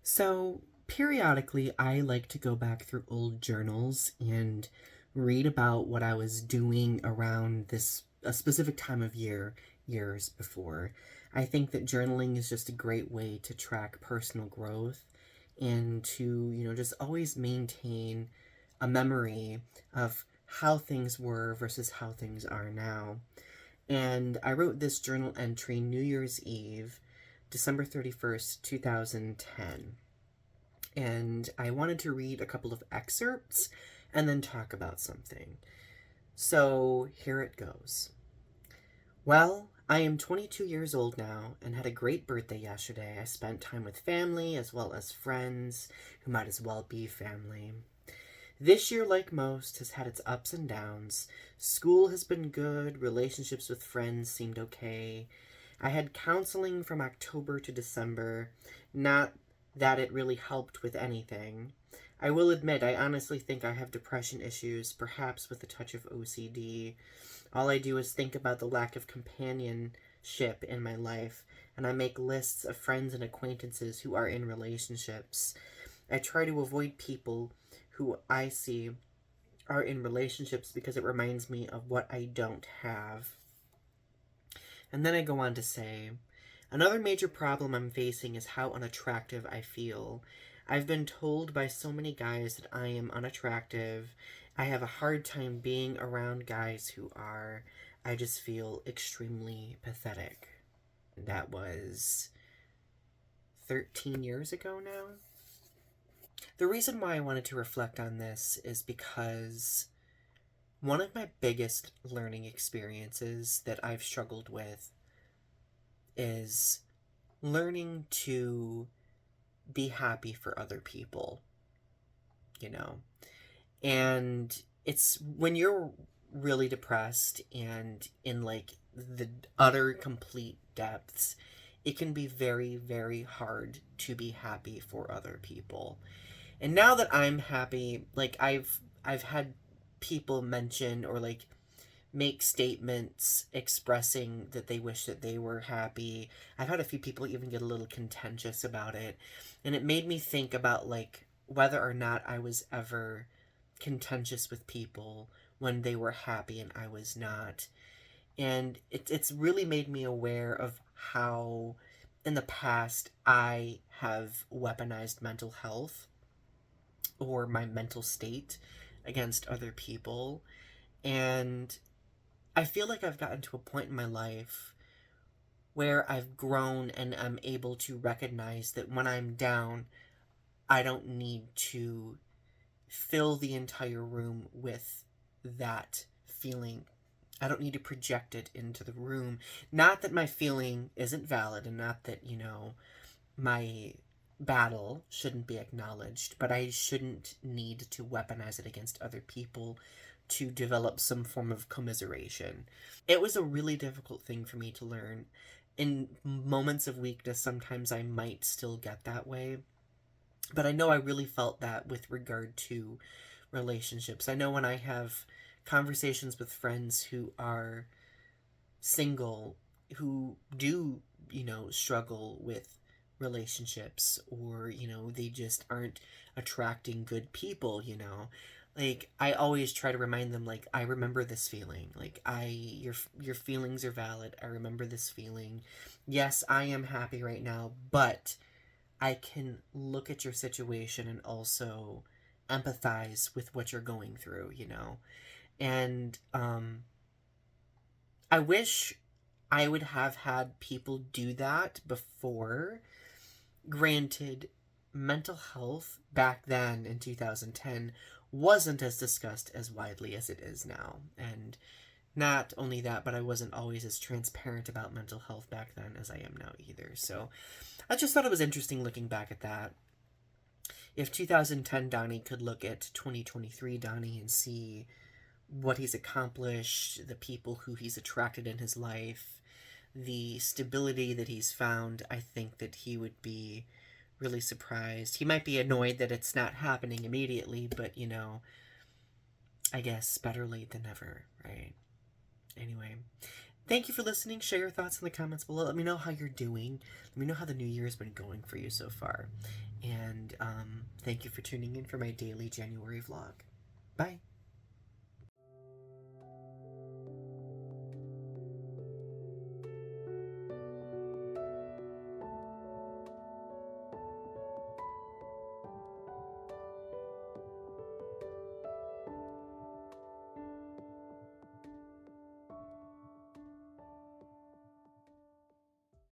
So, periodically, I like to go back through old journals and read about what I was doing around this a specific time of years before. I think that journaling is just a great way to track personal growth and to, just always maintain a memory of how things were versus how things are now. And I wrote this journal entry New Year's Eve, December 31st, 2010. And I wanted to read a couple of excerpts and then talk about something. So here it goes. Well, I am 22 years old now and had a great birthday yesterday. I spent time with family as well as friends who might as well be family. This year, like most, has had its ups and downs. School has been good, relationships with friends seemed okay. I had counseling from October to December, not that it really helped with anything. I will admit, I honestly think I have depression issues, perhaps with a touch of OCD. All I do is think about the lack of companionship in my life, and I make lists of friends and acquaintances who are in relationships. I try to avoid people who I see are in relationships because it reminds me of what I don't have. And then I go on to say, another major problem I'm facing is how unattractive I feel. I've been told by so many guys that I am unattractive. I have a hard time being around guys who are. I just feel extremely pathetic. That was 13 years ago now. The reason why I wanted to reflect on this is because one of my biggest learning experiences that I've struggled with is learning to be happy for other people, you know? And it's when you're really depressed and in like the utter complete depths, it can be very, very hard to be happy for other people. And now that I'm happy, like I've had people mention or like make statements expressing that they wish that they were happy. I've had a few people even get a little contentious about it. And it made me think about like whether or not I was ever contentious with people when they were happy and I was not. And it's really made me aware of how in the past I have weaponized mental health or my mental state against other people. And I feel like I've gotten to a point in my life where I've grown and I'm able to recognize that when I'm down, I don't need to fill the entire room with that feeling. I don't need to project it into the room. Not that my feeling isn't valid and not that, my battle shouldn't be acknowledged, but I shouldn't need to weaponize it against other people to develop some form of commiseration. It was a really difficult thing for me to learn. In moments of weakness, sometimes I might still get that way, but I know I really felt that with regard to relationships. I know when I have conversations with friends who are single, who do, struggle with relationships, or, they just aren't attracting good people, like I always try to remind them, like, I remember this feeling, like your feelings are valid. I remember this feeling. Yes, I am happy right now, but I can look at your situation and also empathize with what you're going through, and I wish I would have had people do that before. Granted, mental health back then in 2010 wasn't as discussed as widely as it is now. And not only that, but I wasn't always as transparent about mental health back then as I am now either. So I just thought it was interesting looking back at that. If 2010 Donnie could look at 2023 Donnie and see what he's accomplished, the people who he's attracted in his life, the stability that he's found, I think that he would be really surprised. He might be annoyed that it's not happening immediately, but I guess better late than never, right? Anyway, thank you for listening. Share your thoughts in the comments below. Let me know how you're doing. Let me know how the new year has been going for you so far. And thank you for tuning in for my daily January vlog. Bye!